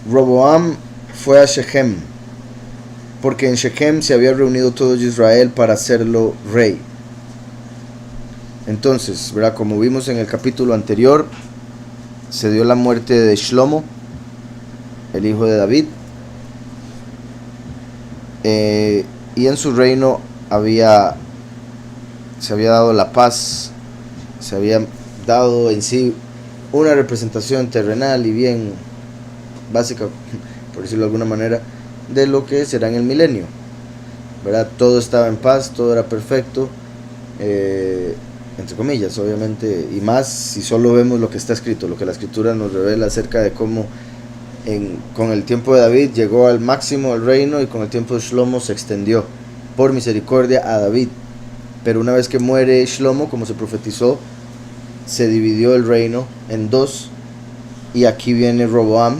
Roboam fue a Shechem, porque en Shechem se había reunido todo Israel para hacerlo rey. Entonces, ¿verdad? Como vimos en el capítulo anterior, se dio la muerte de Shlomo, el hijo de David, y en su reino se había dado la paz, se había dado en sí una representación terrenal y bien básica, por decirlo de alguna manera, de lo que será en el milenio, ¿verdad? Todo estaba en paz, todo era perfecto, entre comillas, obviamente, y más si solo vemos lo que está escrito, lo que la escritura nos revela acerca de cómo con el tiempo de David llegó al máximo el reino, y con el tiempo de Shlomo se extendió por misericordia a David. Pero una vez que muere Shlomo, como se profetizó, se dividió el reino en dos, y aquí viene Roboam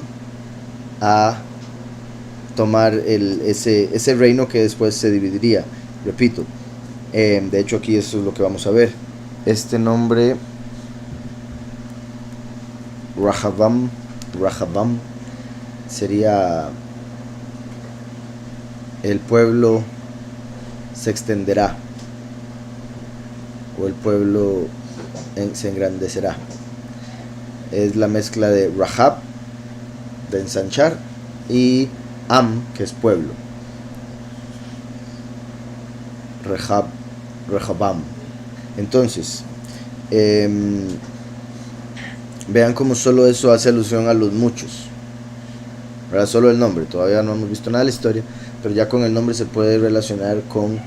a tomar ese reino que después se dividiría. Repito, de hecho aquí eso es lo que vamos a ver. Este nombre Rahabam sería el pueblo se extenderá, o el pueblo se engrandecerá. Es la mezcla de Rahab, de ensanchar, y Am, que es pueblo. Rehabam. Entonces, vean cómo solo eso hace alusión a los muchos, ¿verdad? Solo el nombre, todavía no hemos visto nada de la historia, pero ya con el nombre se puede relacionar con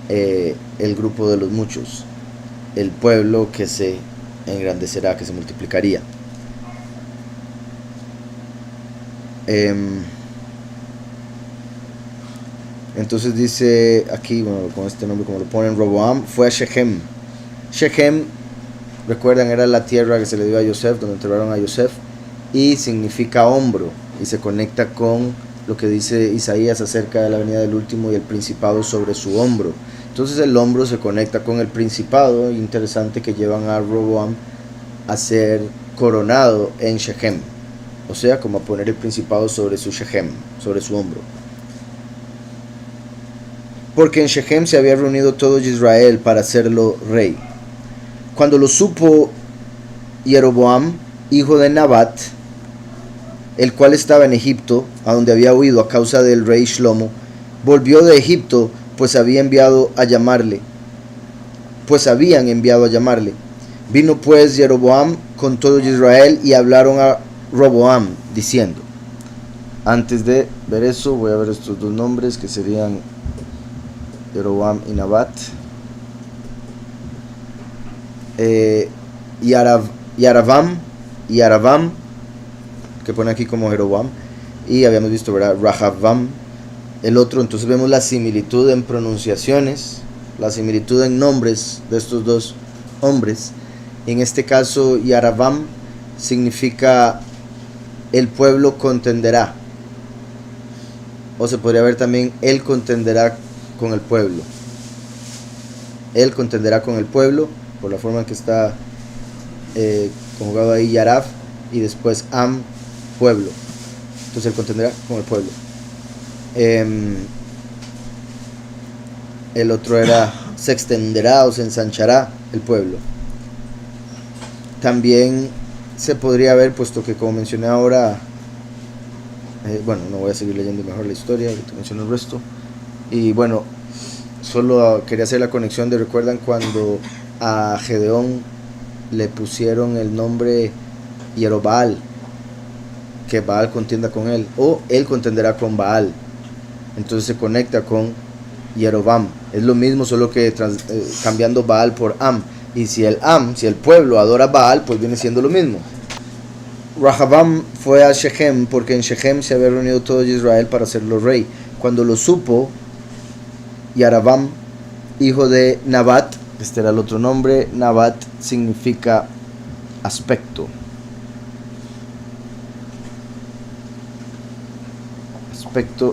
el grupo de los muchos, el pueblo que se engrandecerá, que se multiplicaría. Entonces dice aquí, bueno, con este nombre como lo ponen, Roboam fue a Shechem. Shechem, recuerdan, era la tierra que se le dio a Yosef, donde enterraron a Yosef, y significa hombro, y se conecta con lo que dice Isaías acerca de la venida del último y el principado sobre su hombro. Entonces el hombro se conecta con el principado, interesante, que llevan a Roboam a ser coronado en Shechem, o sea, como a poner el principado sobre su Shechem, sobre su hombro. Porque en Shechem se había reunido todo Israel para hacerlo rey. Cuando lo supo Jeroboam, hijo de Nabat, el cual estaba en Egipto, a donde había huido a causa del rey Shlomo, volvió de Egipto, pues habían enviado a llamarle. Vino pues Jeroboam con todo Israel y hablaron a Roboam, diciendo. Antes de ver eso, voy a ver estos dos nombres que serían Jeroboam y Nabat. Yaravam, que pone aquí como Jeroboam, y habíamos visto, ¿verdad?, Rahabam, el otro. Entonces vemos la similitud en pronunciaciones, la similitud en nombres de estos dos hombres. En este caso, Yaravam significa el pueblo contenderá, o se podría ver también él contenderá con el pueblo. Él contenderá con el pueblo, por la forma en que está conjugado ahí Yarav, y después Am, pueblo. Entonces él contenderá con el pueblo. El otro era se extenderá o se ensanchará el pueblo. También se podría ver, puesto que como mencioné ahora, bueno, no voy a seguir leyendo mejor la historia, te menciono el resto. Y bueno, solo quería hacer la conexión de, ¿recuerdan cuando a Gedeón le pusieron el nombre Yerobal? Que Baal contienda con él, o él contenderá con Baal. Entonces se conecta con Yerobam. Es lo mismo, solo que cambiando Baal por Am. Y si el pueblo adora Baal, pues viene siendo lo mismo. Rahabam fue a Shechem, porque en Shechem se había reunido todo Israel para hacerlo rey. Cuando lo supo Yarabam, hijo de Nabat, este era el otro nombre. Nabat significa aspecto.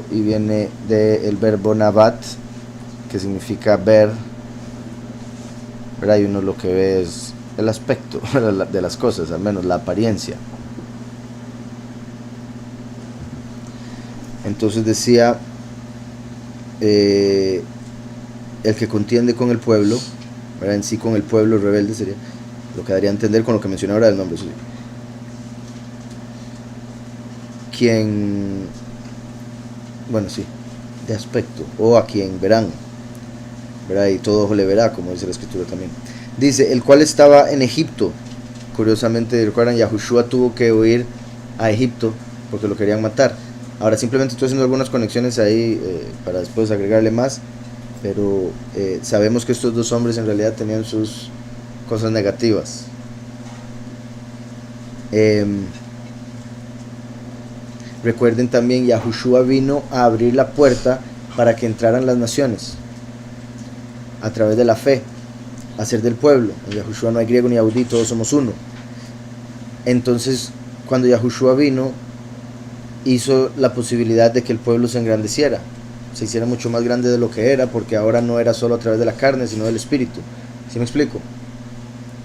Y viene del verbo Nabat, que significa ver, ¿verdad? Y uno lo que ve es el aspecto de las cosas, al menos la apariencia. Entonces decía, el que contiende con el pueblo, ¿verdad? En sí con el pueblo rebelde sería lo que daría a entender con lo que mencioné ahora del nombre. ¿Sí? Quien, bueno, sí, de aspecto, o a quien verán, ¿verdad? Y todo ojo le verá, como dice la escritura también. Dice, el cual estaba en Egipto. Curiosamente, recuerdan, Yahushua tuvo que huir a Egipto porque lo querían matar. Ahora simplemente estoy haciendo algunas conexiones ahí para después agregarle más, pero sabemos que estos dos hombres en realidad tenían sus cosas negativas. Recuerden también, Yahushua vino a abrir la puerta para que entraran las naciones a través de la fe, a ser del pueblo. En Yahushua no hay griego ni yaudí, todos somos uno. Entonces, cuando Yahushua vino, hizo la posibilidad de que el pueblo se engrandeciera, se hiciera mucho más grande de lo que era, porque ahora no era solo a través de la carne, sino del espíritu. ¿Sí me explico?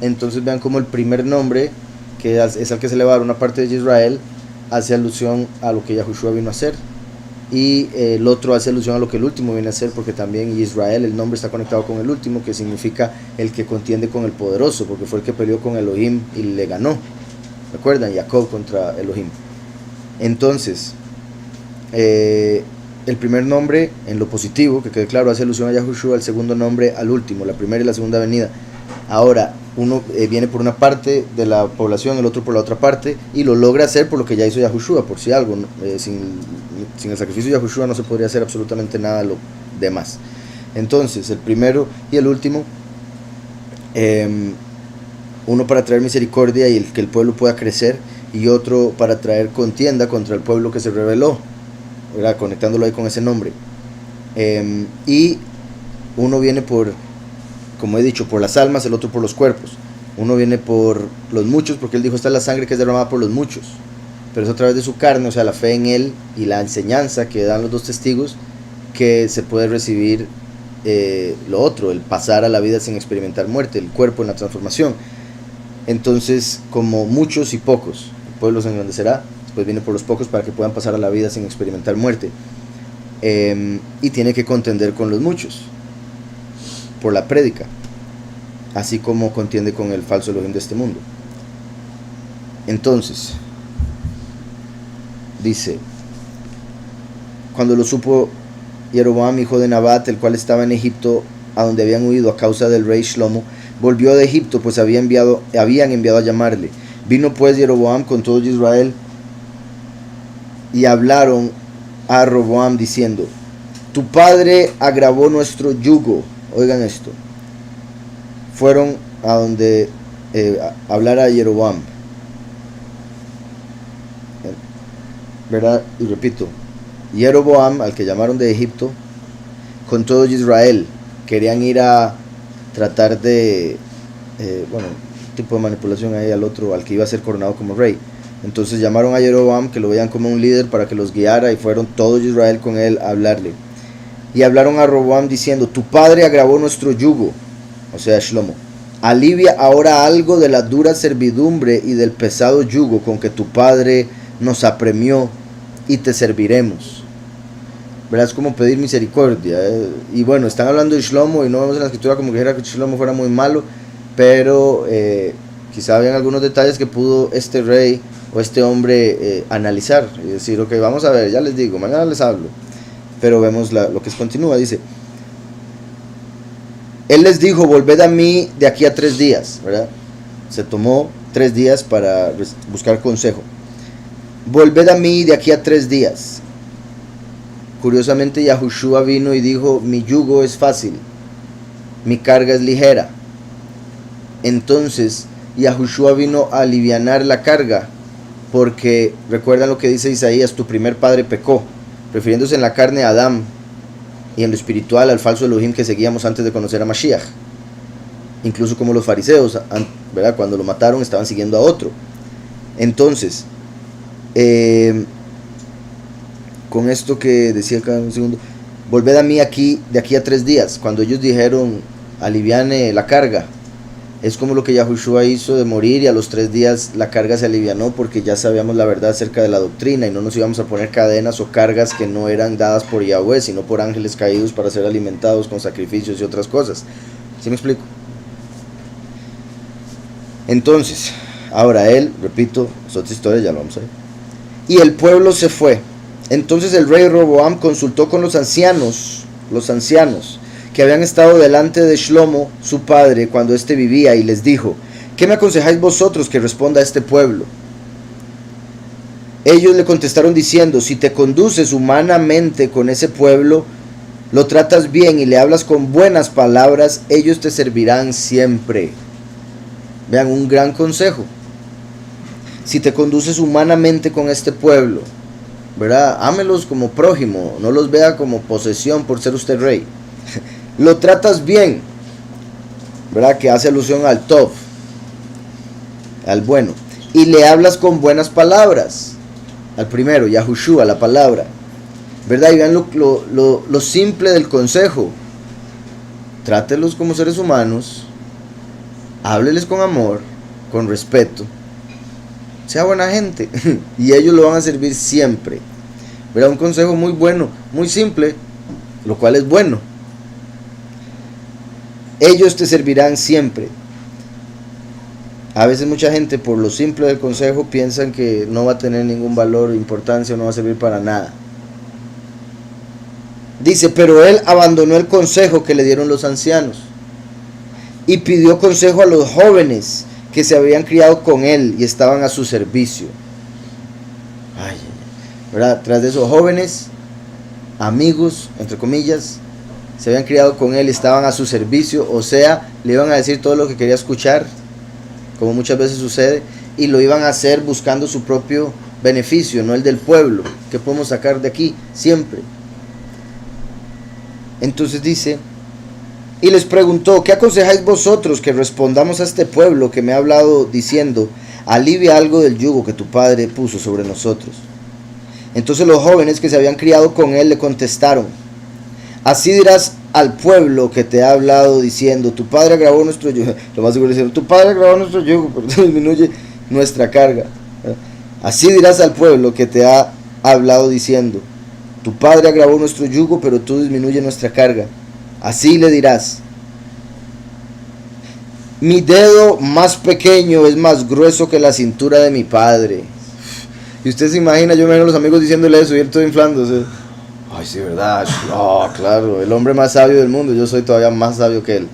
Entonces vean como el primer nombre, que es al que se le va a dar una parte de Israel, hace alusión a lo que Yahushua vino a hacer, y el otro hace alusión a lo que el último viene a hacer, porque también Israel, el nombre está conectado con el último, que significa el que contiende con el poderoso, porque fue el que peleó con Elohim y le ganó. ¿Recuerdan? Jacob contra Elohim. Entonces, el primer nombre en lo positivo, que quede claro, hace alusión a Yahushua. El segundo nombre al último, la primera y la segunda venida. Ahora, uno viene por una parte de la población, el otro por la otra parte, y lo logra hacer por lo que ya hizo Yahushua, por si algo. Sin el sacrificio de Yahushua no se podría hacer absolutamente nada de lo demás. Entonces, el primero y el último, uno para traer misericordia y que el pueblo pueda crecer, y otro para traer contienda contra el pueblo que se rebeló, ¿verdad? Conectándolo ahí con ese nombre. Y uno viene por, como he dicho, por las almas, el otro por los cuerpos. Uno viene por los muchos, porque él dijo, esta es la sangre que es derramada por los muchos, pero es a través de su carne, o sea, la fe en él y la enseñanza que dan los dos testigos, que se puede recibir lo otro, el pasar a la vida sin experimentar muerte, el cuerpo en la transformación. Entonces, como muchos y pocos, el pueblo se engrandecerá, después viene por los pocos para que puedan pasar a la vida sin experimentar muerte. Y tiene que contender con los muchos por la prédica, así como contiende con el falso Elohim de este mundo. Entonces, dice, cuando lo supo Jeroboam, hijo de Nabat, el cual estaba en Egipto, a donde habían huido a causa del rey Shlomo, volvió de Egipto, pues habían enviado a llamarle. Vino pues Jeroboam con todo Israel, y hablaron a Roboam diciendo, tu padre agravó nuestro yugo. Oigan esto. Fueron a donde hablar a Jeroboam, ¿verdad? Y repito, Jeroboam, al que llamaron de Egipto, con todo Israel, querían ir a tratar de, tipo de manipulación ahí al otro, al que iba a ser coronado como rey. Entonces llamaron a Jeroboam, que lo veían como un líder, para que los guiara, y fueron todo Israel con él a hablarle. Y hablaron a Roboam diciendo, tu padre agravó nuestro yugo, o sea, Shlomo. Alivia ahora algo de la dura servidumbre y del pesado yugo con que tu padre nos apremió, y te serviremos. ¿Verdad? Es como pedir misericordia. Y bueno, están hablando de Shlomo, y no vemos en la escritura como que dijera que Shlomo fuera muy malo, pero quizá habían algunos detalles que pudo este rey o este hombre analizar y decir, ok, vamos a ver, ya les digo, mañana les hablo. Pero vemos lo que continúa, dice, él les dijo, volved a mí de aquí a 3 días, ¿verdad? Se tomó 3 días para buscar consejo. Volved a mí de aquí a 3 días. Curiosamente, Yahushua vino y dijo, mi yugo es fácil, mi carga es ligera. Entonces, Yahushua vino a alivianar la carga, porque recuerdan lo que dice Isaías, tu primer padre pecó, refiriéndose en la carne a Adán, y en lo espiritual al falso Elohim que seguíamos antes de conocer a Mashiach. Incluso como los fariseos, ¿verdad? Cuando lo mataron estaban siguiendo a otro. Entonces, con esto que decía acá un segundo, volved a mí de aquí a 3 días, cuando ellos dijeron aliviane la carga, Es como lo que Yahushua hizo de morir, y a los 3 días la carga se alivianó porque ya sabíamos la verdad acerca de la doctrina y no nos íbamos a poner cadenas o cargas que no eran dadas por Yahweh, sino por ángeles caídos para ser alimentados con sacrificios y otras cosas. ¿Sí me explico? Entonces, ahora él, repito, es otra historia, ya lo vamos a ver. Y el pueblo se fue. Entonces el rey Roboam consultó con los ancianos que habían estado delante de Shlomo, su padre, cuando éste vivía, y les dijo: ¿qué me aconsejáis vosotros que responda a este pueblo? Ellos le contestaron diciendo: si te conduces humanamente con ese pueblo, lo tratas bien y le hablas con buenas palabras, ellos te servirán siempre. Vean, un gran consejo. Si te conduces humanamente con este pueblo, ¿verdad? Ámelos como prójimo, no los vea como posesión por ser usted rey. Lo tratas bien, ¿verdad? Que hace alusión al Tov, al bueno. Y le hablas con buenas palabras. Al primero, Yahushua, la palabra, ¿verdad? Y vean lo simple del consejo. Trátelos como seres humanos, hábleles con amor, con respeto, sea buena gente, y ellos lo van a servir siempre. ¿Verdad? Un consejo muy bueno, muy simple, lo cual es bueno. Ellos te servirán siempre. A veces mucha gente, por lo simple del consejo, piensan que no va a tener ningún valor o importancia, o no va a servir para nada. Dice: pero él abandonó el consejo que le dieron los ancianos y pidió consejo a los jóvenes que se habían criado con él y estaban a su servicio. Ay, ¿verdad? Tras de esos jóvenes, amigos, entre comillas, se habían criado con él y estaban a su servicio, o sea, le iban a decir todo lo que quería escuchar, como muchas veces sucede, y lo iban a hacer buscando su propio beneficio, no el del pueblo. ¿Qué podemos sacar de aquí? Siempre. Entonces dice: y les preguntó: ¿qué aconsejáis vosotros que respondamos a este pueblo que me ha hablado diciendo: alivia algo del yugo que tu padre puso sobre nosotros? Entonces los jóvenes que se habían criado con él le contestaron: así dirás al pueblo que te ha hablado diciendo: tu padre agravó nuestro yugo. Lo más seguro diciendo: tu padre agravó nuestro yugo, pero disminuye nuestra carga. Así dirás al pueblo que te ha hablado diciendo: tu padre agravó nuestro yugo, pero tú disminuye nuestra carga. Así le dirás: mi dedo más pequeño es más grueso que la cintura de mi padre. Y usted se imagina, yo me imagino a los amigos diciéndole eso y él todo inflándose. Ay, sí, verdad. Oh, claro, el hombre más sabio del mundo, yo soy todavía más sabio que él.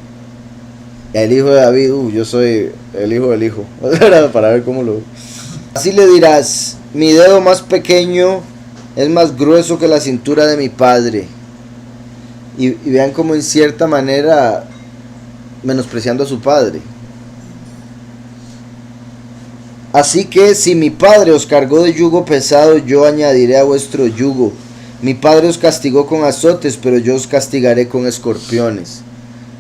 El hijo de David, yo soy el hijo del hijo. Para ver cómo lo... Así le dirás: mi dedo más pequeño es más grueso que la cintura de mi padre. Y vean como en cierta manera menospreciando a su padre. Así que si mi padre os cargó de yugo pesado, yo añadiré a vuestro yugo. Mi padre os castigó con azotes, pero yo os castigaré con escorpiones.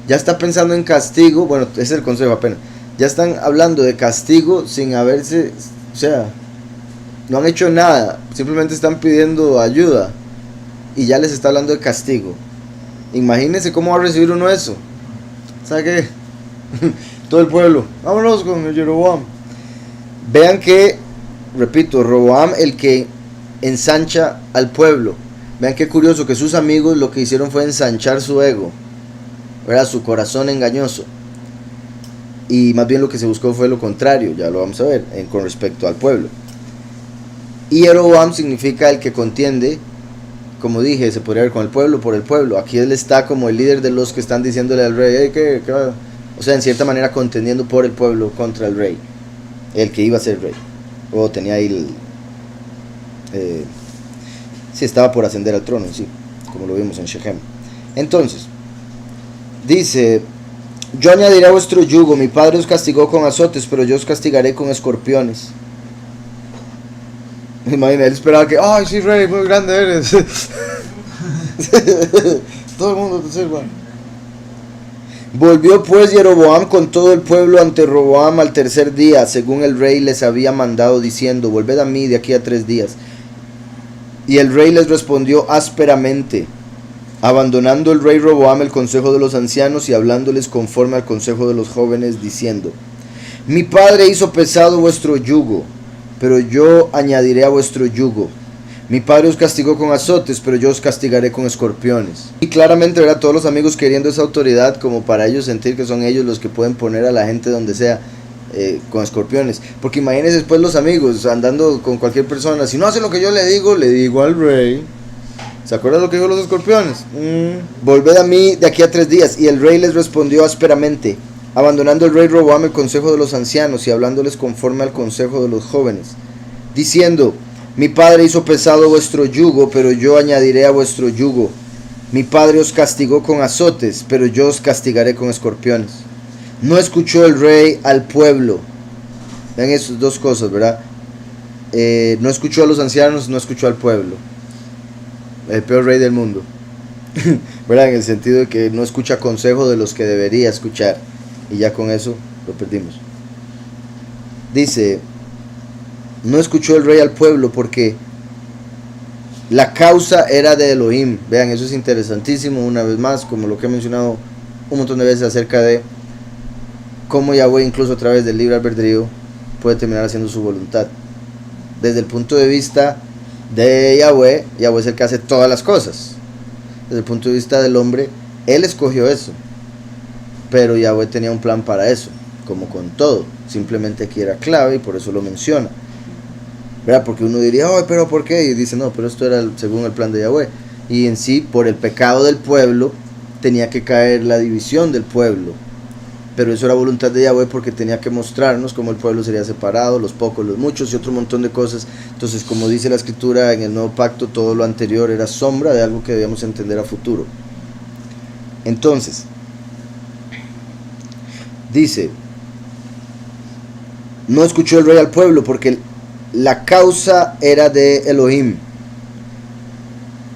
Ya está pensando en castigo. Bueno, ese es el consejo apenas. Ya están hablando de castigo sin haberse... O sea, no han hecho nada. Simplemente están pidiendo ayuda. Y ya les está hablando de castigo. Imagínense cómo va a recibir uno eso. ¿Sabe qué? Todo el pueblo: vámonos con el Jeroboam. Vean que, repito, Roboam, el que ensancha al pueblo. Vean qué curioso que sus amigos lo que hicieron fue ensanchar su ego, ¿verdad? Su corazón engañoso. Y más bien lo que se buscó fue lo contrario, ya lo vamos a ver, con respecto al pueblo. Y Jeroboam significa el que contiende, como dije, se podría ver con el pueblo, por el pueblo. Aquí él está como el líder de los que están diciéndole al rey: hey, ¿qué? O sea, en cierta manera contendiendo por el pueblo contra el rey, el que iba a ser rey, o tenía ahí sí, estaba por ascender al trono, sí, como lo vimos en Shechem. Entonces dice: yo añadiré a vuestro yugo. Mi padre os castigó con azotes, pero yo os castigaré con escorpiones. Imagina, él esperaba que: ay, sí, rey, muy grande eres. Todo el mundo te sirva. Volvió pues Jeroboam con todo el pueblo ante Roboam al tercer día, según el rey les había mandado, diciendo: volved a mí de aquí a 3 días. Y el rey les respondió ásperamente: abandonando el rey Roboam el consejo de los ancianos y hablándoles conforme al consejo de los jóvenes, diciendo: mi padre hizo pesado vuestro yugo, pero yo añadiré a vuestro yugo. Mi padre os castigó con azotes, pero yo os castigaré con escorpiones. Y claramente, ¿verdad? Todos los amigos queriendo esa autoridad como para ellos sentir que son ellos los que pueden poner a la gente donde sea, con escorpiones. Porque imagínense después los amigos andando con cualquier persona: si no hace lo que yo le digo al rey. ¿Se acuerdan lo que dijo los escorpiones? Volved a mí de aquí a 3 días. Y el rey les respondió ásperamente, abandonando el rey Roboam el consejo de los ancianos y hablándoles conforme al consejo de los jóvenes, diciendo: mi padre hizo pesado vuestro yugo, pero yo añadiré a vuestro yugo. Mi padre os castigó con azotes, pero yo os castigaré con escorpiones. No escuchó el rey al pueblo. Ven esas dos cosas, ¿verdad? No escuchó a los ancianos, no escuchó al pueblo. El peor rey del mundo. ¿Verdad? En el sentido de que no escucha consejo de los que debería escuchar. Y ya con eso lo perdimos. Dice: no escuchó el rey al pueblo porque la causa era de Elohim. Vean, eso es interesantísimo, una vez más, como lo que he mencionado un montón de veces acerca de cómo Yahweh, incluso a través del libre albedrío, puede terminar haciendo su voluntad. Desde el punto de vista de Yahweh, Yahweh es el que hace todas las cosas. Desde el punto de vista del hombre, él escogió eso, pero Yahweh tenía un plan para eso, como con todo. Simplemente aquí era clave y por eso lo menciona, ¿verdad? Porque uno diría: oh, pero ¿por qué? Y dice: no, pero esto era según el plan de Yahweh. Y en sí, por el pecado del pueblo, tenía que caer la división del pueblo. Pero eso era voluntad de Yahweh, porque tenía que mostrarnos cómo el pueblo sería separado, los pocos, los muchos y otro montón de cosas. Entonces, como dice la escritura en el nuevo pacto, todo lo anterior era sombra de algo que debíamos entender a futuro. Entonces, dice: no escuchó el rey al pueblo porque la causa era de Elohim,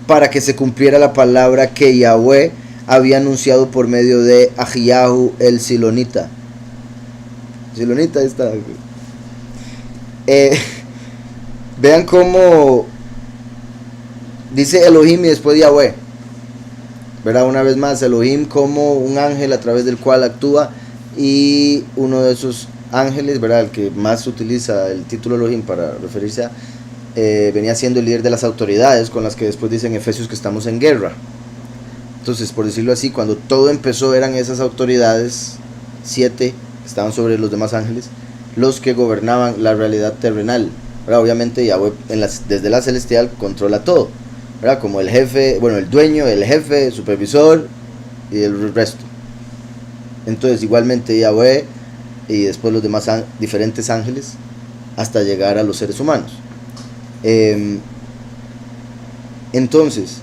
para que se cumpliera la palabra que Yahweh había anunciado por medio de Ahiyahu el Silonita. Silonita está. Vean cómo dice Elohim y después Yahweh, ¿verdad? Una vez más, Elohim como un ángel a través del cual actúa, y uno de esos ángeles, ¿verdad?, el que más utiliza el título Elohim para referirse a, venía siendo el líder de las autoridades con las que después dicen Efesios que estamos en guerra. Entonces, por decirlo así, cuando todo empezó eran esas autoridades, 7, que estaban sobre los demás ángeles, los que gobernaban la realidad terrenal, ¿verdad? Obviamente Yahweh desde la celestial controla todo, ¿verdad? Como el jefe, bueno, el dueño, el jefe, el supervisor y el resto. Entonces igualmente Yahweh y después los demás diferentes ángeles hasta llegar a los seres humanos. Entonces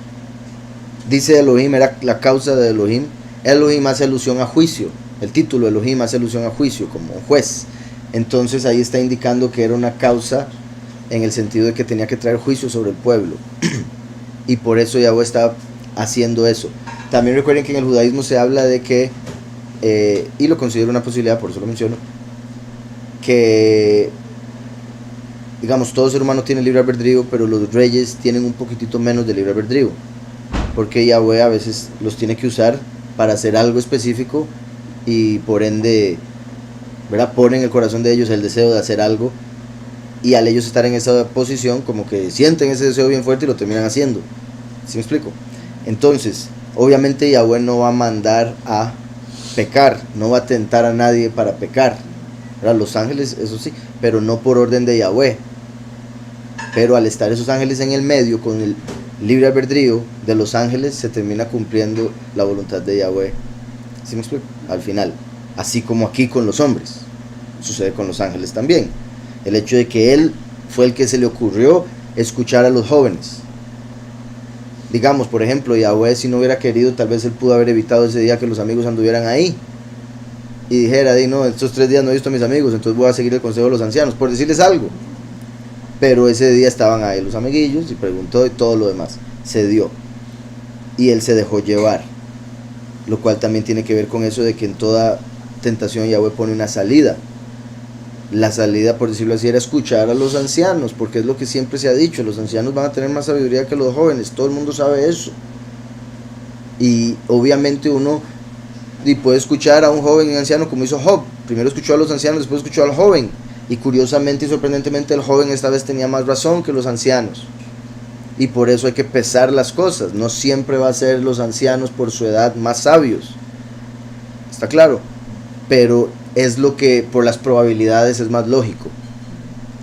dice Elohim, era la causa de Elohim. Elohim hace alusión a juicio. El título Elohim hace alusión a juicio, como juez. Entonces ahí está indicando que era una causa en el sentido de que tenía que traer juicio sobre el pueblo. Y por eso Yahweh está haciendo eso. También recuerden que en el judaísmo se habla de que, y lo considero una posibilidad, por eso lo menciono, que, digamos, todo ser humano tiene libre albedrío, pero los reyes tienen un poquitito menos de libre albedrío, porque Yahweh a veces los tiene que usar para hacer algo específico, y por ende, ¿verdad?, pone en el corazón de ellos el deseo de hacer algo, y al ellos estar en esa posición, como que sienten ese deseo bien fuerte y lo terminan haciendo. ¿Sí me explico? Entonces, obviamente Yahweh no va a mandar a pecar, no va a tentar a nadie para pecar, ¿verdad? Los ángeles, eso sí, pero no por orden de Yahweh. Pero al estar esos ángeles en el medio, con el libre albedrío de los ángeles, se termina cumpliendo la voluntad de Yahweh. ¿Sí me explico? Al final, así como aquí con los hombres, sucede con los ángeles también. El hecho de que él fue el que se le ocurrió escuchar a los jóvenes. Digamos, por ejemplo, Yahweh, si no hubiera querido, tal vez él pudo haber evitado ese día que los amigos anduvieran ahí y dijera: no, estos 3 días no he visto a mis amigos, entonces voy a seguir el consejo de los ancianos, por decirles algo. Pero ese día estaban ahí los amiguillos y preguntó, y todo lo demás se dio, y él se dejó llevar, lo cual también tiene que ver con eso de que en toda tentación Yahweh pone una salida. La salida, por decirlo así, era escuchar a los ancianos, porque es lo que siempre se ha dicho: los ancianos van a tener más sabiduría que los jóvenes, todo el mundo sabe eso. Y obviamente uno y puede escuchar a un joven y un anciano como hizo Job. Primero escuchó a los ancianos, después escuchó al joven. Y curiosamente y sorprendentemente el joven esta vez tenía más razón que los ancianos. Y por eso hay que pesar las cosas. No siempre va a ser los ancianos por su edad más sabios. ¿Está claro? Pero es lo que por las probabilidades es más lógico.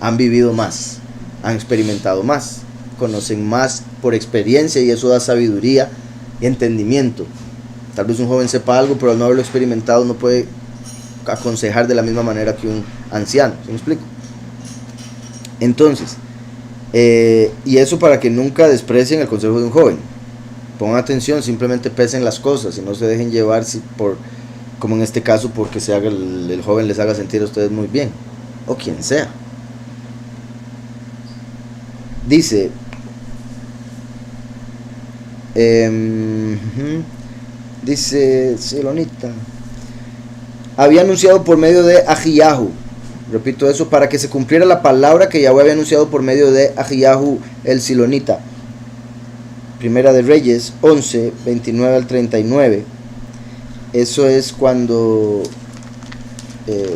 Han vivido más, han experimentado más, conocen más por experiencia y eso da sabiduría y entendimiento. Tal vez un joven sepa algo, pero al no haberlo experimentado no puede aconsejar de la misma manera que un anciano. ¿Sí me explico? Entonces, y eso para que nunca desprecien el consejo de un joven. Pongan atención, simplemente pesen las cosas y no se dejen llevar por, como en este caso, porque el joven les haga sentir a ustedes muy bien, o quien sea. Dice, dice Silonita, había anunciado por medio de Ahiyahu, repito eso, para que se cumpliera la palabra que Yahweh había anunciado por medio de Ahiyahu el Silonita. Primera de Reyes 11, 29 al 39. Eso es cuando,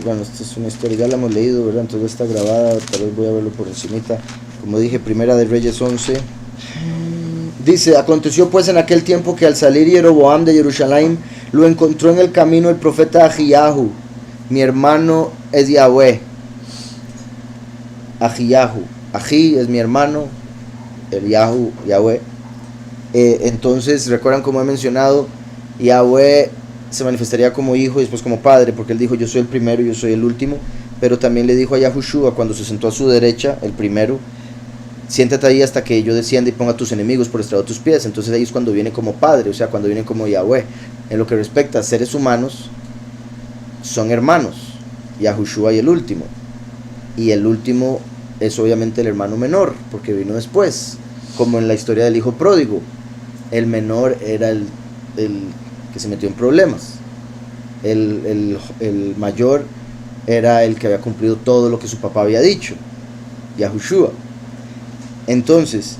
bueno, esta es una historia, ya la hemos leído, ¿verdad? Entonces está grabada, tal vez voy a verlo por encimita. Como dije, Primera de Reyes 11. Dice, aconteció pues en aquel tiempo que al salir Jeroboam de Jerusalén, lo encontró en el camino el profeta Ahiyahu, mi hermano es Yahweh. Ahiyahu, Ahi es mi hermano, el Yahweh. Entonces, recuerdan como he mencionado, Yahweh se manifestaría como hijo y después como padre, porque él dijo, yo soy el primero y yo soy el último. Pero también le dijo a Yahushua cuando se sentó a su derecha, el primero, siéntate ahí hasta que yo descienda y ponga a tus enemigos por estrado de tus pies. Entonces ahí es cuando viene como padre, o sea, cuando viene como Yahweh. En lo que respecta a seres humanos, son hermanos, Yahushua y el último. Y el último es obviamente el hermano menor, porque vino después, como en la historia del hijo pródigo. El menor era el que se metió en problemas. El mayor era el que había cumplido todo lo que su papá había dicho, Yahushua. Entonces,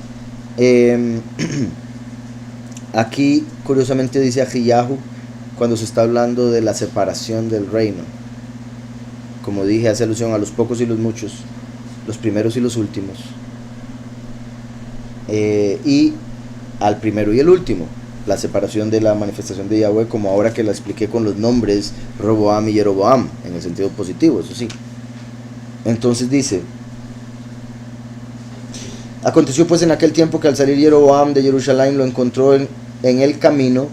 aquí curiosamente dice Ahiyahu cuando se está hablando de la separación del reino. Como dije, hace alusión a los pocos y los muchos, los primeros y los últimos, y al primero y el último, la separación de la manifestación de Yahweh, como ahora que la expliqué con los nombres Roboam y Jeroboam, en el sentido positivo, eso sí. Entonces dice, aconteció pues en aquel tiempo que al salir Jeroboam de Jerusalén lo encontró en el camino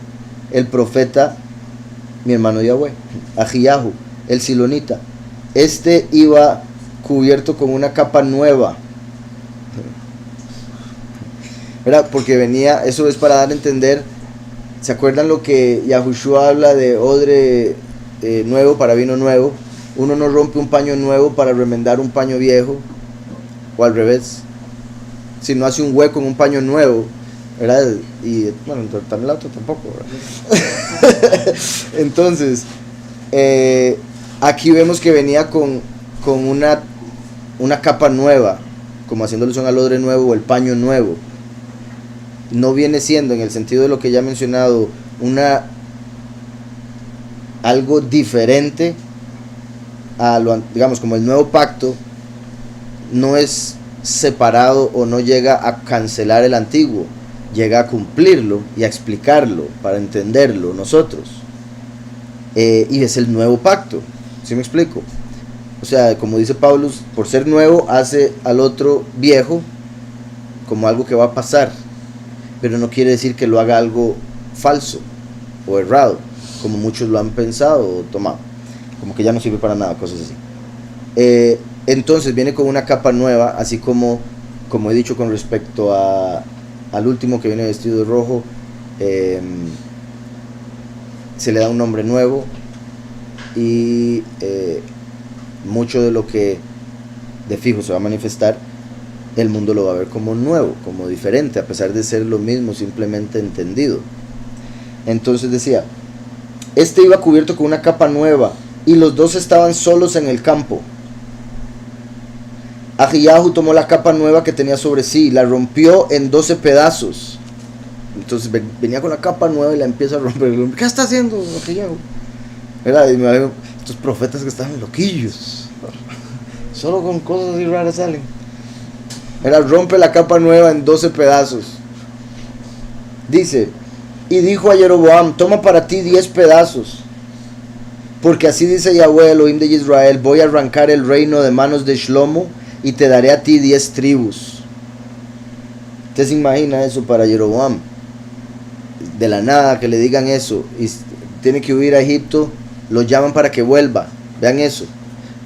el profeta, mi hermano Yahweh, Ahiyahu, el Silonita. Este iba cubierto con una capa nueva, ¿verdad? Porque venía, eso es para dar a entender, ¿se acuerdan lo que Yahushua habla de odre nuevo para vino nuevo? Uno no rompe un paño nuevo para remendar un paño viejo, o al revés, si no hace un hueco en un paño nuevo, ¿verdad? Y bueno, también la otra tampoco, ¿verdad? Entonces, aquí vemos que venía con una capa nueva, como haciendo alusión al odre nuevo o el paño nuevo. No viene siendo, en el sentido de lo que ya he mencionado, algo diferente a lo, digamos, como el nuevo pacto no es separado o no llega a cancelar el antiguo, llega a cumplirlo y a explicarlo para entenderlo nosotros, y es el nuevo pacto. ¿Sí me explico? O sea, como dice Pablo, por ser nuevo hace al otro viejo como algo que va a pasar, pero no quiere decir que lo haga algo falso o errado, como muchos lo han pensado o tomado, como que ya no sirve para nada, cosas así. Entonces viene con una capa nueva, así como he dicho con respecto al último que viene vestido de rojo, se le da un nombre nuevo, y mucho de lo que de fijo se va a manifestar, el mundo lo va a ver como nuevo, como diferente, a pesar de ser lo mismo, simplemente entendido. Entonces decía, este iba cubierto con una capa nueva, y los dos estaban solos en el campo. Ahiyahu tomó la capa nueva que tenía sobre sí, la rompió en 12 pedazos, Entonces venía con la capa nueva y la empieza a romper. ¿Qué está haciendo? Lo que yo hago. Era, y me imagino, estos profetas que estaban loquillos. Solo con cosas así raras salen. Era, rompe la capa nueva en 12 pedazos. Dice, y dijo a Jeroboam, toma para ti 10 pedazos. Porque así dice Yahweh, Elohim de Israel, voy a arrancar el reino de manos de Shlomo y te daré a ti 10 tribus. ¿Usted se imagina eso para Jeroboam? De la nada que le digan eso y tiene que huir a Egipto, lo llaman para que vuelva. Vean eso.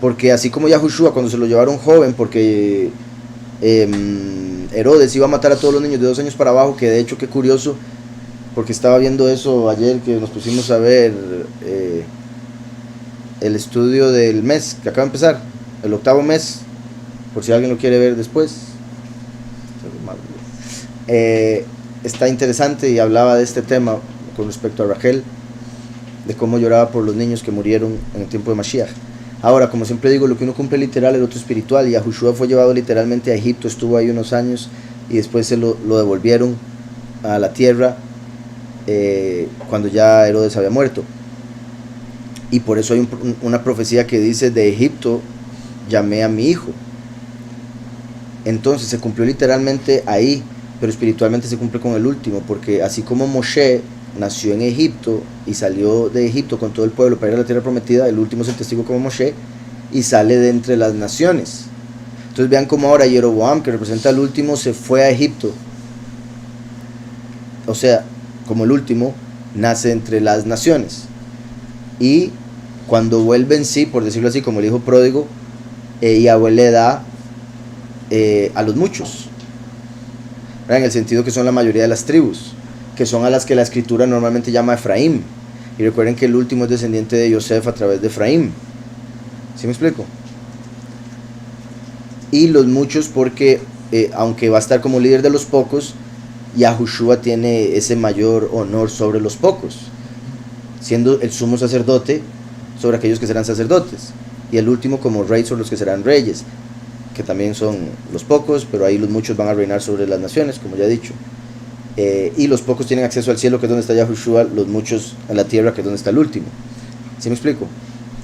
Porque así como Yahushua cuando se lo llevaron joven, porque Herodes iba a matar a todos los niños de 2 años para abajo, que de hecho qué curioso, porque estaba viendo eso ayer que nos pusimos a ver el estudio del mes que acaba de empezar, el 8º mes, por si alguien lo quiere ver después. Está interesante y hablaba de este tema con respecto a Rachel, de cómo lloraba por los niños que murieron en el tiempo de Mashiach. Ahora, como siempre digo, lo que uno cumple literal, el otro espiritual. Y Yahushua fue llevado literalmente a Egipto, estuvo ahí unos años y después se lo devolvieron a la tierra cuando ya Herodes había muerto. Y por eso hay una profecía que dice, de Egipto llamé a mi hijo. Entonces se cumplió literalmente ahí, pero espiritualmente se cumple con el último, porque así como Moshe nació en Egipto y salió de Egipto con todo el pueblo para ir a la tierra prometida, el último es el testigo como Moshe y sale de entre las naciones. Entonces vean cómo ahora Jeroboam, que representa al último, se fue a Egipto. O sea, como el último, nace entre las naciones. Y cuando vuelve en sí, por decirlo así, como el hijo pródigo, Yahweh le da a los muchos, ¿verdad? En el sentido que son la mayoría de las tribus, que son a las que la escritura normalmente llama Efraín. Y recuerden que el último es descendiente de Yosef a través de Efraín. ¿Sí me explico? Y los muchos porque, aunque va a estar como líder de los pocos, Yahushua tiene ese mayor honor sobre los pocos, siendo el sumo sacerdote sobre aquellos que serán sacerdotes, y el último como rey sobre los que serán reyes, que también son los pocos, pero ahí los muchos van a reinar sobre las naciones, como ya he dicho. Y los pocos tienen acceso al cielo, que es donde está Yahushua, los muchos en la tierra, que es donde está el último. ¿Sí me explico?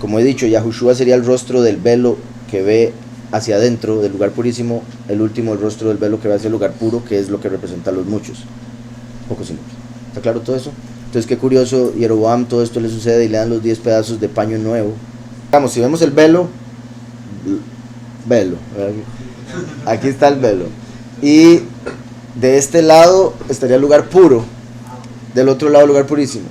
Como he dicho, Yahushua sería el rostro del velo que ve hacia adentro del lugar purísimo, el último el rostro del velo que ve hacia el lugar puro, que es lo que representa a los muchos. Pocos y muchos. ¿Está claro todo eso? Entonces qué curioso, Jeroboam, todo esto le sucede y le dan los 10 pedazos de paño nuevo. Vamos, si vemos el velo, aquí está el velo, y de este lado estaría el lugar puro, del otro lado el lugar purísimo.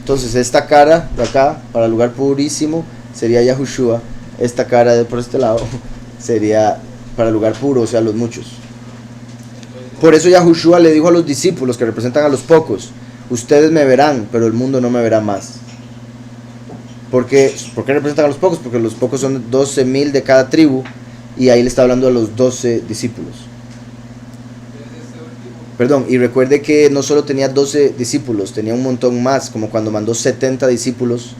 Entonces esta cara de acá para el lugar purísimo sería Yahushua, esta cara de por este lado sería para el lugar puro, o sea, los muchos. Por eso Yahushua le dijo a los discípulos que representan a los pocos, ustedes me verán, pero el mundo no me verá más. ¿Por qué representan a los pocos? Porque los pocos son 12,000 de cada tribu, y ahí le está hablando a los 12 discípulos. Perdón, y recuerde que no solo tenía 12 discípulos, tenía un montón más, como cuando mandó 70 discípulos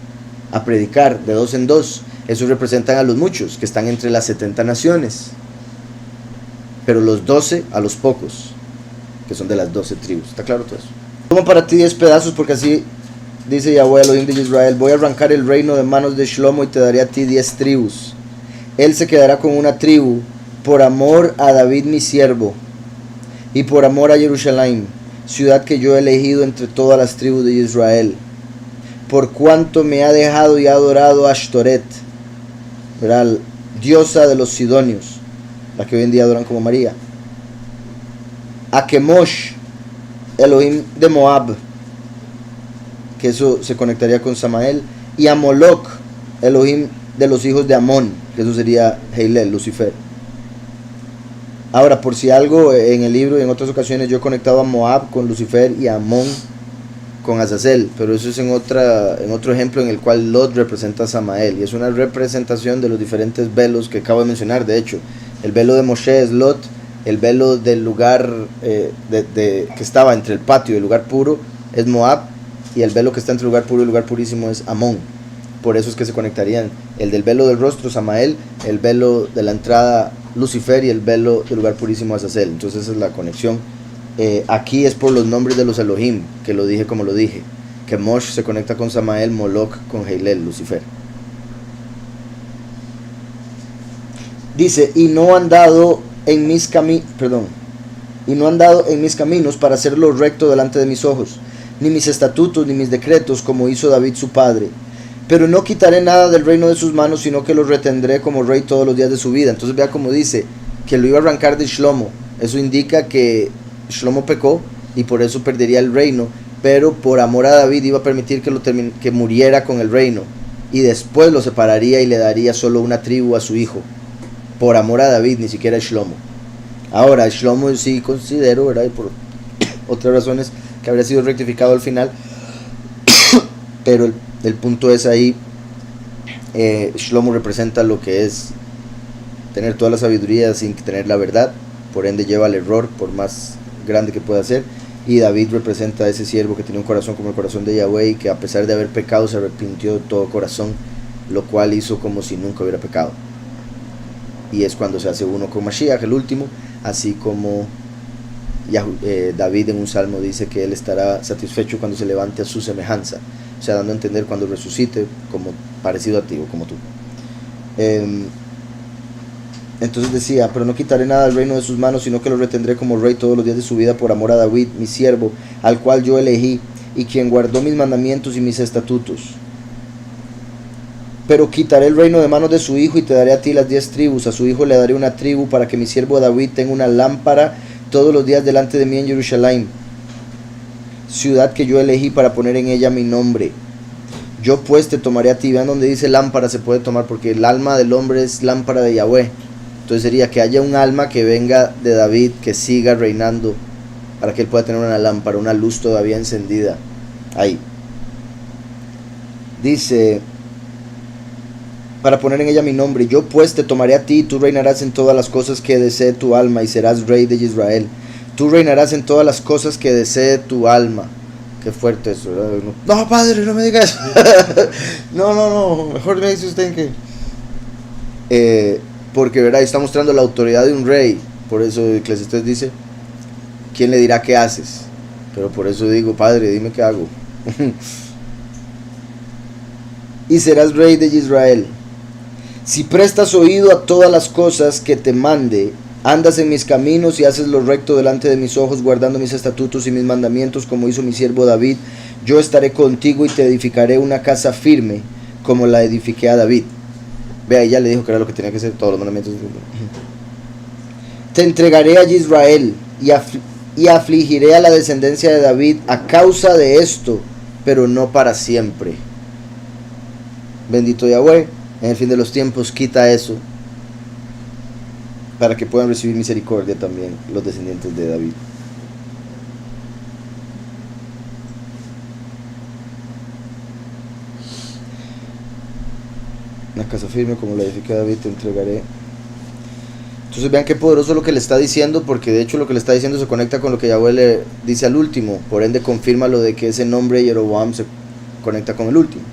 a predicar de 2 en 2. Esos representan a los muchos, que están entre las 70 naciones. Pero los 12 a los pocos, que son de las 12 tribus. ¿Está claro todo eso? Toma para ti 10 pedazos, porque así dice Yahweh, Elohim de Israel, voy a arrancar el reino de manos de Shlomo y te daré a ti 10 tribus. Él se quedará con una tribu por amor a David mi siervo y por amor a Jerusalén, ciudad que yo he elegido entre todas las tribus de Israel, por cuanto me ha dejado y ha adorado a Ashtoret, ¿verdad? Diosa de los sidonios, la que hoy en día adoran como María, a Kemosh, Elohim de Moab, que eso se conectaría con Samael, y a Moloch, Elohim de los hijos de Amón, que eso sería Heilel, Lucifer. Ahora, por si algo, en el libro y en otras ocasiones yo he conectado a Moab con Lucifer y a Amón con Azazel, pero eso es en otro ejemplo en el cual Lot representa a Samael, y es una representación de los diferentes velos que acabo de mencionar. De hecho, el velo de Moshe es Lot, el velo del lugar que estaba entre el patio y el lugar puro es Moab, y el velo que está entre el lugar puro y el lugar purísimo es Amón. Por eso es que se conectarían el del velo del rostro, Samael, el velo de la entrada, Lucifer, y el velo del lugar purísimo, Azazel. Entonces esa es la conexión aquí es por los nombres de los Elohim, que lo dije como lo dije. Que Mosh se conecta con Samael, Moloch con Heilel, Lucifer. Dice, y no han dado en mis caminos para hacerlo recto delante de mis ojos, ni mis estatutos, ni mis decretos, como hizo David su padre. Pero no quitaré nada del reino de sus manos, sino que lo retendré como rey todos los días de su vida. Entonces vea como dice, que lo iba a arrancar de Shlomo. Eso indica que Shlomo pecó y por eso perdería el reino, pero por amor a David iba a permitir que muriera con el reino, y después lo separaría y le daría solo una tribu a su hijo, por amor a David, ni siquiera a Shlomo. Ahora, Shlomo sí considero, ¿verdad?, y por otras razones, que habría sido rectificado al final, pero el punto es ahí, Shlomo representa lo que es tener toda la sabiduría sin tener la verdad, por ende lleva al error, por más grande que pueda ser. Y David representa a ese siervo que tiene un corazón como el corazón de Yahweh, y que a pesar de haber pecado se arrepintió de todo corazón, lo cual hizo como si nunca hubiera pecado. Y es cuando se hace uno con Mashiach, el último, así como David en un salmo dice que él estará satisfecho cuando se levante a su semejanza, o sea, dando a entender cuando resucite como parecido a ti o como tú. Entonces decía, pero no quitaré nada del reino de sus manos, sino que lo retendré como rey todos los días de su vida, por amor a David, mi siervo, al cual yo elegí, y quien guardó mis mandamientos y mis estatutos. Pero quitaré el reino de manos de su hijo, y te daré a ti las 10 tribus. A su hijo le daré una tribu, para que mi siervo David tenga una lámpara todos los días delante de mí en Jerusalén, ciudad que yo elegí para poner en ella mi nombre. Yo pues te tomaré a ti. Vean donde dice lámpara, se puede tomar, porque el alma del hombre es lámpara de Yahweh. Entonces sería que haya un alma que venga de David, que siga reinando, para que él pueda tener una lámpara, una luz todavía encendida ahí. Dice, para poner en ella mi nombre. Yo pues te tomaré a ti, y tú reinarás en todas las cosas que desee tu alma, y serás rey de Israel. Tú reinarás en todas las cosas que desee tu alma. Qué fuerte eso, ¿verdad? No, padre, no me digas eso. No, mejor me dice usted en que... porque, ¿verdad?, está mostrando la autoridad de un rey. Por eso Eclesiastés dice, ¿quién le dirá qué haces? Pero por eso digo, padre, dime qué hago. Y serás rey de Israel. Si prestas oído a todas las cosas que te mande, andas en mis caminos y haces lo recto delante de mis ojos, guardando mis estatutos y mis mandamientos, como hizo mi siervo David, yo estaré contigo y te edificaré una casa firme, como la edifiqué a David. Vea, ella le dijo que era lo que tenía que hacer, todos los mandamientos. Te entregaré a Israel y afligiré a la descendencia de David a causa de esto, pero no para siempre. Bendito Yahweh, en el fin de los tiempos quita eso, para que puedan recibir misericordia también los descendientes de David. Una casa firme como la edifiqué a David te entregaré. Entonces vean qué poderoso lo que le está diciendo, porque de hecho lo que le está diciendo se conecta con lo que Yahweh le dice al último, por ende confirma lo de que ese nombre Jeroboam se conecta con el último.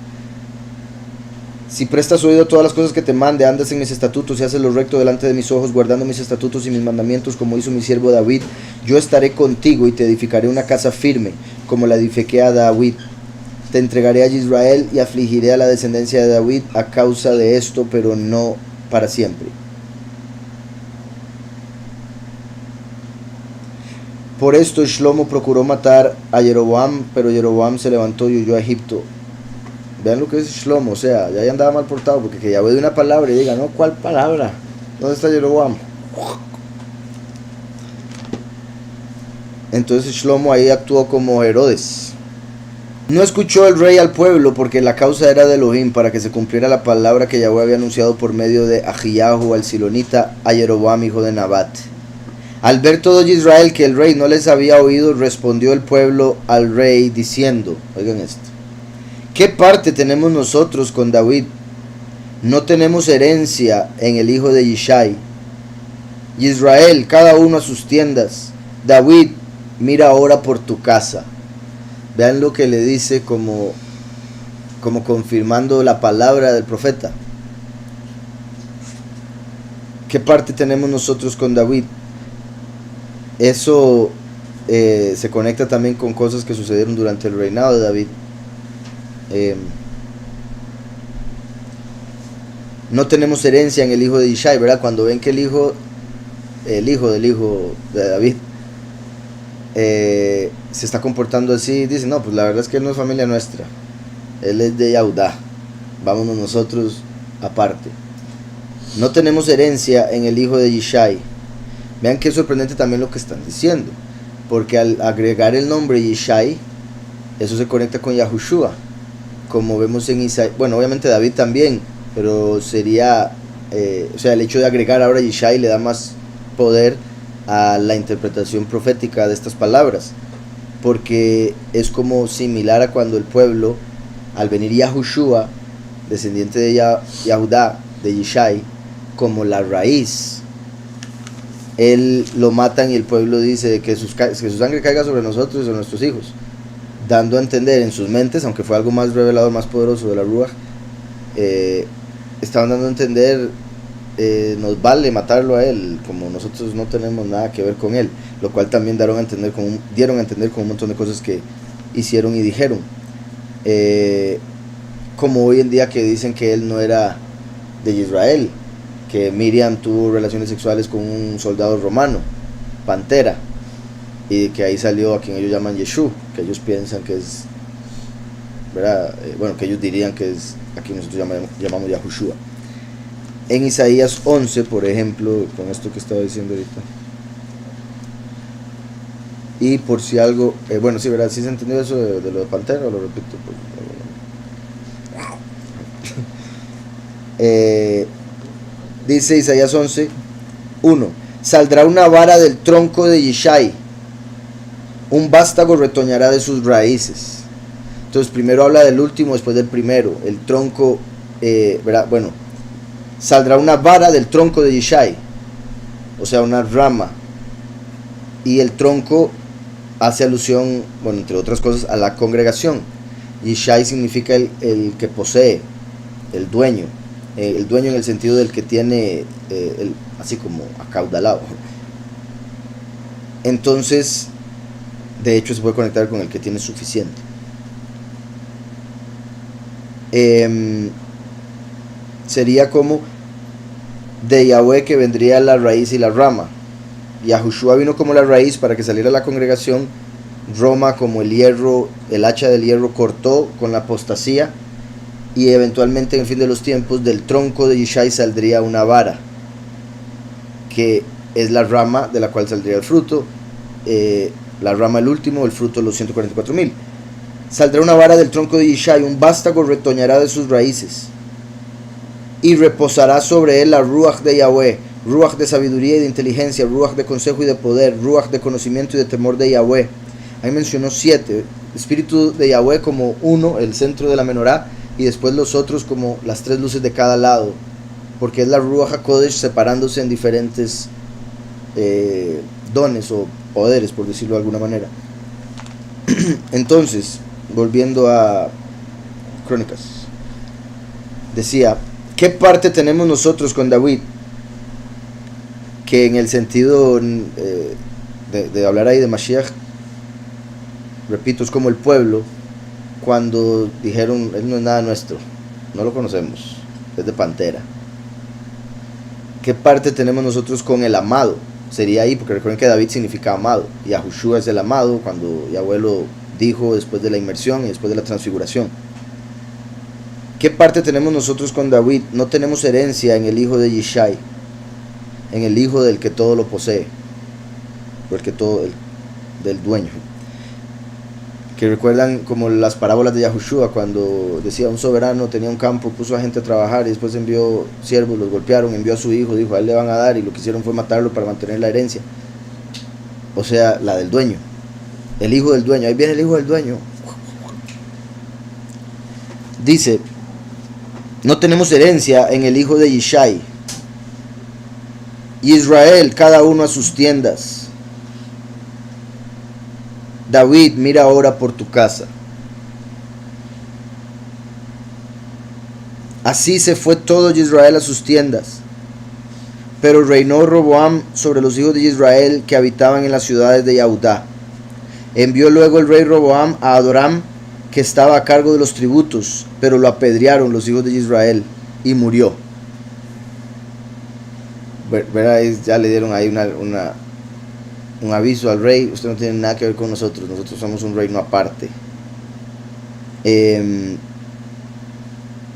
Si prestas oído a todas las cosas que te mande, andas en mis estatutos y haces lo recto delante de mis ojos, guardando mis estatutos y mis mandamientos, como hizo mi siervo David, yo estaré contigo y te edificaré una casa firme, como la edifiqué a David. Te entregaré a Israel y afligiré a la descendencia de David a causa de esto, pero no para siempre. Por esto Shlomo procuró matar a Jeroboam, pero Jeroboam se levantó y huyó a Egipto. Vean lo que es Shlomo, o sea, ya andaba mal portado, porque que Yahweh dé una palabra y diga, no, ¿cuál palabra? ¿Dónde está Jeroboam? Entonces Shlomo ahí actuó como Herodes. No escuchó el rey al pueblo, porque la causa era de Elohim, para que se cumpliera la palabra que Yahweh había anunciado por medio de Ahiyahu al Silonita a Jeroboam hijo de Nabat. Al ver todo Israel que el rey no les había oído, respondió el pueblo al rey diciendo, oigan esto, ¿qué parte tenemos nosotros con David? No tenemos herencia en el hijo de Yishai. Israel, cada uno a sus tiendas. David, mira ahora por tu casa. Vean lo que le dice como confirmando la palabra del profeta. ¿Qué parte tenemos nosotros con David? Eso se conecta también con cosas que sucedieron durante el reinado de David. No tenemos herencia en el hijo de Yishai, ¿verdad? Cuando ven que el hijo del hijo de David se está comportando así, dicen, no, pues la verdad es que él no es familia nuestra, él es de Yahudá, vámonos nosotros aparte. No tenemos herencia en el hijo de Yishai. Vean que es sorprendente también lo que están diciendo, porque al agregar el nombre Yishai, eso se conecta con Yahushua, como vemos en Isaías. Bueno, obviamente David también, pero sería, o sea, el hecho de agregar ahora Yishai le da más poder a la interpretación profética de estas palabras, porque es como similar a cuando el pueblo, al venir Yahushua, descendiente de Yahudá, de Yishai, como la raíz, él lo matan y el pueblo dice que su sangre caiga sobre nosotros y sobre nuestros hijos, dando a entender en sus mentes, aunque fue algo más revelador, más poderoso de la Ruach, estaban dando a entender, nos vale matarlo a él, como nosotros no tenemos nada que ver con él, lo cual también dieron a entender con un montón de cosas que hicieron y dijeron, como hoy en día que dicen que él no era de Israel, que Miriam tuvo relaciones sexuales con un soldado romano, Pantera, y que ahí salió a quien ellos llaman Yeshú, que ellos piensan que es, ¿verdad? Bueno, que ellos dirían que es a quien nosotros llamamos Yahushua. En Isaías 11, por ejemplo, con esto que estaba diciendo ahorita, y por si algo, bueno, sí, ¿verdad? ¿Sí se entendió eso de lo de Pantera o lo repito? Dice Isaías 11, 1: saldrá una vara del tronco de Yishai, un vástago retoñará de sus raíces. Entonces primero habla del último, después del primero, el tronco, ¿verdad? Bueno, saldrá una vara del tronco de Yishai, o sea, una rama, y el tronco hace alusión, bueno, entre otras cosas, a la congregación. Yishai significa el que posee, el dueño en el sentido del que tiene, así como acaudalado. Entonces, de hecho se puede conectar con el que tiene suficiente. Sería como de Yahweh que vendría la raíz y la rama. Yahushua vino como la raíz para que saliera la congregación. Roma como el hierro, el hacha del hierro cortó con la apostasía, y eventualmente en el fin de los tiempos del tronco de Yishai saldría una vara, que es la rama de la cual saldría el fruto, la rama el último, el fruto los 144,000. Saldrá una vara del tronco de Yishai, un vástago retoñará de sus raíces, y reposará sobre él la Ruach de Yahweh, Ruach de sabiduría y de inteligencia, Ruach de consejo y de poder, Ruach de conocimiento y de temor de Yahweh. Ahí mencionó 7, espíritu de Yahweh como uno, el centro de la menorá, y después los otros como las 3 luces de cada lado, porque es la Ruach HaKodesh separándose en diferentes dones o poderes, por decirlo de alguna manera. Entonces, volviendo a Crónicas, decía, ¿qué parte tenemos nosotros con David? Que en el sentido de hablar ahí de Mashiach, repito, es como el pueblo cuando dijeron, él no es nada nuestro, no lo conocemos, es de Pantera. ¿Qué parte tenemos nosotros con el amado? Sería ahí, porque recuerden que David significa amado, y Yahushua es el amado, cuando Yahweh lo dijo después de la inmersión y después de la transfiguración. ¿Qué parte tenemos nosotros con David? No tenemos herencia en el hijo de Yishai, en el hijo del que todo lo posee, del dueño. Que recuerdan como las parábolas de Yahushua, cuando decía un soberano tenía un campo, puso a gente a trabajar y después envió siervos, los golpearon, envió a su hijo, dijo a él le van a dar, y lo que hicieron fue matarlo para mantener la herencia. O sea, la del dueño, el hijo del dueño. Ahí viene el hijo del dueño. Dice, no tenemos herencia en el hijo de Yishai. Israel, cada uno a sus tiendas. David, mira ahora por tu casa. Así se fue todo Israel a sus tiendas. Pero reinó Roboam sobre los hijos de Israel que habitaban en las ciudades de Yahudá. Envió luego el rey Roboam a Adoram, que estaba a cargo de los tributos, pero lo apedrearon los hijos de Israel y murió. Ya le dieron ahí un aviso al rey: usted no tiene nada que ver con nosotros somos un reino aparte.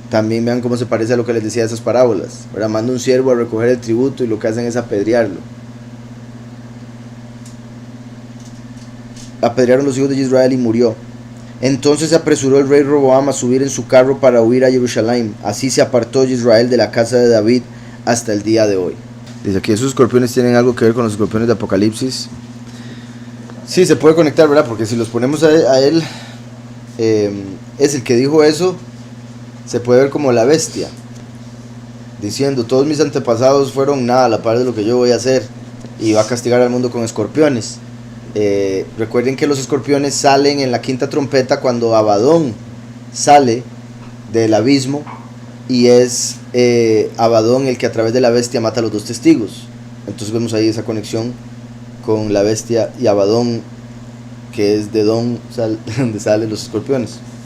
También vean cómo se parece a lo que les decía de esas parábolas, ¿verdad? Manda un siervo a recoger el tributo y lo que hacen es apedrearlo. Apedrearon los hijos de Israel y murió. Entonces se apresuró el rey Roboam a subir en su carro para huir a Jerusalén. Así se apartó Israel de la casa de David hasta el día de hoy. Dice aquí: esos escorpiones tienen algo que ver con los escorpiones de Apocalipsis. Sí, se puede conectar, ¿verdad? Porque si los ponemos a él, es el que dijo eso. Se puede ver como la bestia, diciendo: todos mis antepasados fueron nada a la par de lo que yo voy a hacer, y va a castigar al mundo con escorpiones. Recuerden que los escorpiones salen en la quinta trompeta cuando Abadón sale del abismo, y es Abadón el que a través de la bestia mata a los dos testigos. Entonces vemos ahí esa conexión con la bestia y Abadón, que es de donde salen los escorpiones.